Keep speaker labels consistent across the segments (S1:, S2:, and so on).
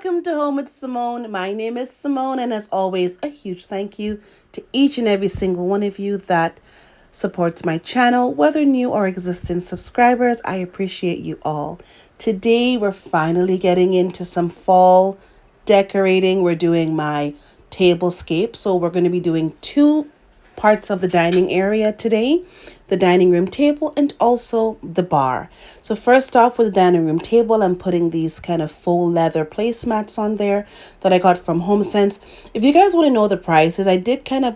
S1: welcome to Home with Simone. My name is Simone, and as always, a huge thank you to each and every single one of you that supports my channel, whether new or existing subscribers. I appreciate you all. Today, we're finally getting into some fall decorating. We're doing my tablescape, so we're going to be doing two parts of the dining area today, the dining room table and also the bar. So first off, with the dining room table, I'm putting these kind of faux leather placemats on there that I got from HomeSense. If you guys want to know the prices, I did kind of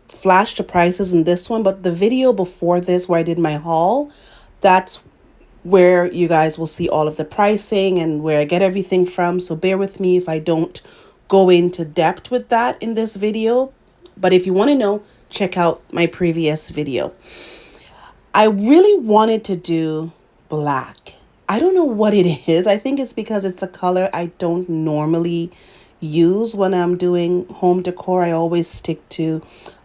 S1: flash the prices in this one, but the video before this where I did my haul, that's where you guys will see all of the pricing and where I get everything from. So bear with me if I don't go into depth with that in this video. But if you want to know, check out my previous video. I really wanted to do black. I don't know what it is. I think it's because it's a color I don't normally use when I'm doing home decor. I always stick to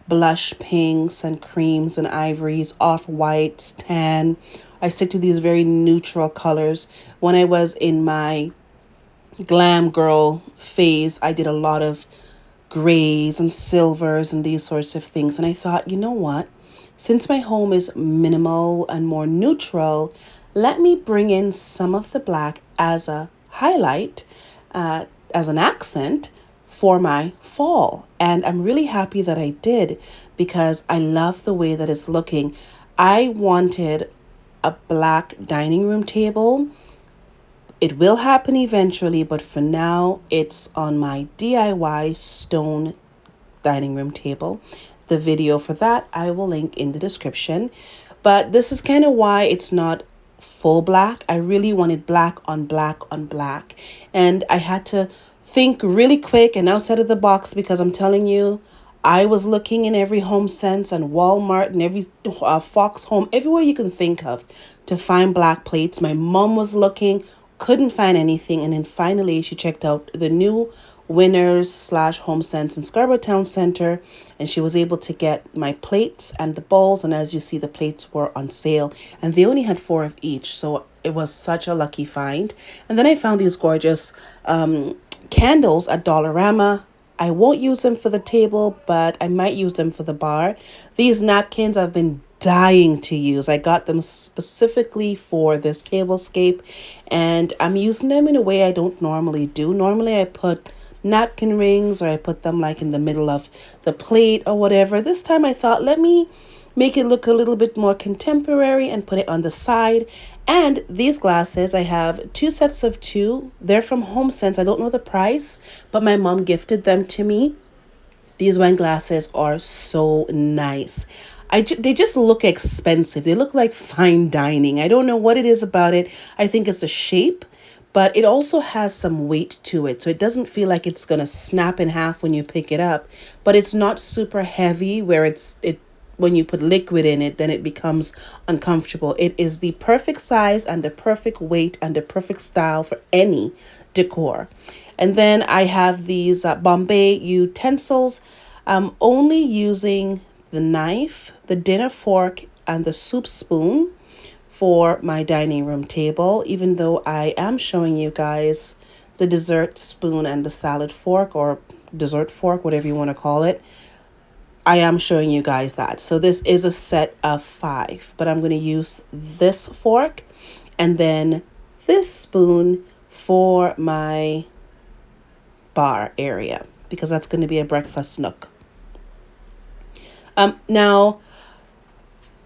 S1: blush pinks and creams and ivories, off-whites, tan. I stick to these very neutral colors. When I was in my glam girl phase, I did a lot of grays and silvers and these sorts of things. And I thought, you know what? Since my home is minimal and more neutral, let me bring in some of the black as a highlight, as an accent for my fall. And I'm really happy that I did because I love the way that it's looking. I wanted a black dining room table. It will happen eventually, but for now, it's on my DIY stone dining room table. The video for that, I will link in the description. But this is kind of why it's not full black. I really wanted black on black on black. And I had to think really quick and outside of the box because I'm telling you, I was looking in every HomeSense and Walmart and every Fox Home, everywhere you can think of to find black plates. My mom was looking, couldn't find anything, and then finally she checked out the new Winners / HomeSense in Scarborough Town Center, and she was able to get my plates and the bowls. And as you see, the plates were on sale and they only had 4 of each, so it was such a lucky find. And then I found these gorgeous candles at Dollarama. I won't use them for the table, but I might use them for the bar. These napkins I've been dying to use. I got them specifically for this tablescape, and I'm using them in a way I don't normally do. Normally I put napkin rings or I put them like in the middle of the plate or whatever. This time I thought, let me make it look a little bit more contemporary and put it on the side. And these glasses, I have 2 sets of 2. They're from HomeSense. I don't know the price, but my mom gifted them to me. These wine glasses are so nice. They just look expensive. They look like fine dining. I don't know what it is about it. I think it's a shape, but it also has some weight to it. So it doesn't feel like it's going to snap in half when you pick it up, but it's not super heavy where when you put liquid in it, then it becomes uncomfortable. It is the perfect size and the perfect weight and the perfect style for any decor. And then I have these Bombay utensils. I'm only using the knife, the dinner fork, and the soup spoon for my dining room table, even though I am showing you guys the dessert spoon and the salad fork or dessert fork, whatever you want to call it. I am showing you guys that. So this is a set of 5, but I'm going to use this fork and then this spoon for my bar area because that's going to be a breakfast nook. Now,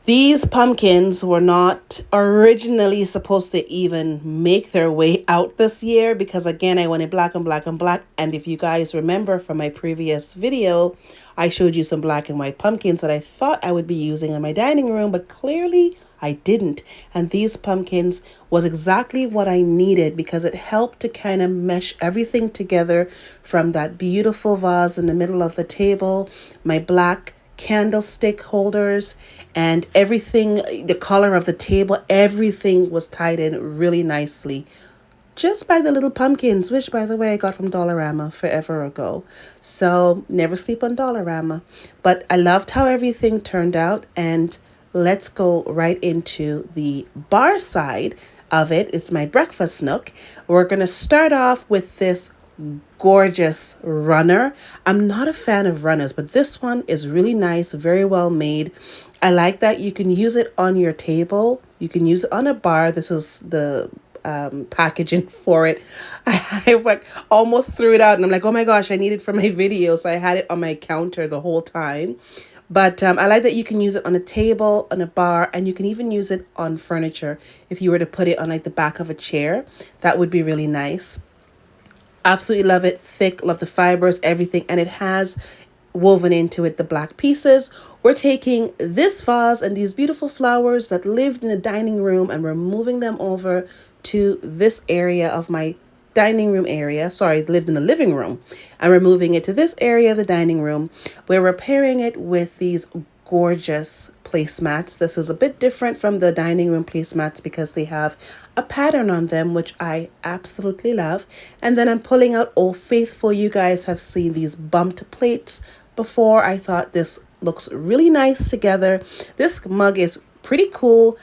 S1: these pumpkins were not originally supposed to even make their way out this year because, again, I wanted black and black and black. And if you guys remember from my previous video, I showed you some black and white pumpkins that I thought I would be using in my dining room, but clearly I didn't. And these pumpkins was exactly what I needed because it helped to kind of mesh everything together, from that beautiful vase in the middle of the table, my black candlestick holders, and everything, the color of the table, everything was tied in really nicely just by the little pumpkins, which, by the way, I got from Dollarama forever ago. So never sleep on Dollarama. But I loved how everything turned out, and let's go right into the bar side of it. It's my breakfast nook. We're going to start off with this gorgeous runner. I'm not a fan of runners, but this one is really nice, very well made. I like that you can use it on your table. You can use it on a bar. This was the packaging for it. I like almost threw it out and I'm like, oh my gosh, I need it for my video. So I had it on my counter the whole time. But I like that you can use it on a table, on a bar, and you can even use it on furniture. If you were to put it on like the back of a chair, that would be really nice. Absolutely love it. Thick, love the fibers, everything. And it has woven into it the black pieces. We're taking this vase and these beautiful flowers that lived in the dining room and we're moving them over to this area of my dining room area. Sorry, lived in the living room. And we're moving it to this area of the dining room where we're pairing it with these gorgeous placemats. This is a bit different from the dining room placemats because they have a pattern on them, which I absolutely love. And then I'm pulling out Old Faithful. You guys have seen these bumped plates before. I thought this looks really nice together. This mug is pretty cool.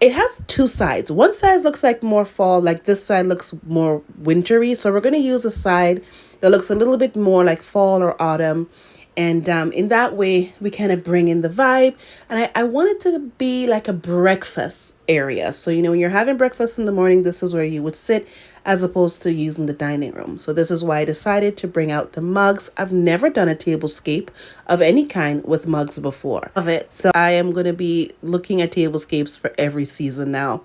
S1: It has two sides. One side looks like more fall, like this side looks more wintry. So we're going to use a side that looks a little bit more like fall or autumn. And in that way, we kind of bring in the vibe. And I want it to be like a breakfast area. So, you know, when you're having breakfast in the morning, this is where you would sit as opposed to using the dining room. So this is why I decided to bring out the mugs. I've never done a tablescape of any kind with mugs before. Love it. So I am going to be looking at tablescapes for every season now.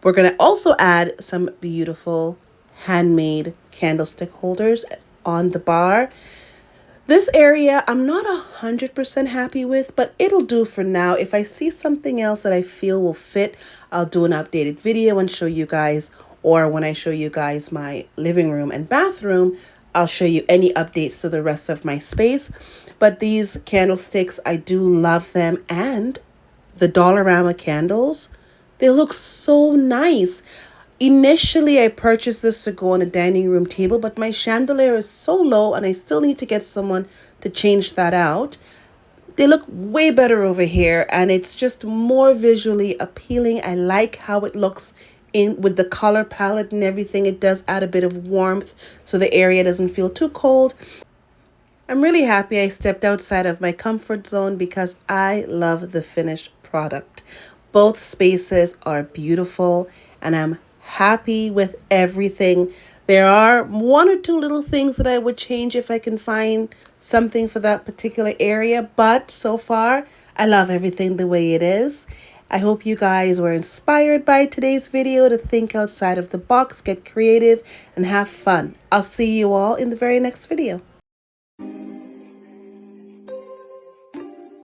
S1: We're going to also add some beautiful handmade candlestick holders on the bar. This area I'm not 100% happy with, but it'll do for now. If I see something else that I feel will fit, I'll do an updated video and show you guys. Or when I show you guys my living room and bathroom, I'll show you any updates to the rest of my space. But these candlesticks, I do love them. And the Dollarama candles, they look so nice. Initially, I purchased this to go on a dining room table, but my chandelier is so low and I still need to get someone to change that out. They look way better over here and it's just more visually appealing. I like how it looks in with the color palette and everything. It does add a bit of warmth so the area doesn't feel too cold. I'm really happy I stepped outside of my comfort zone because I love the finished product. Both spaces are beautiful and I'm happy with everything. There are one or two little things that I would change if I can find something for that particular area, but so far I love everything the way it is. I hope you guys were inspired by today's video to think outside of the box, get creative, and have fun. I'll see you all in the very next video.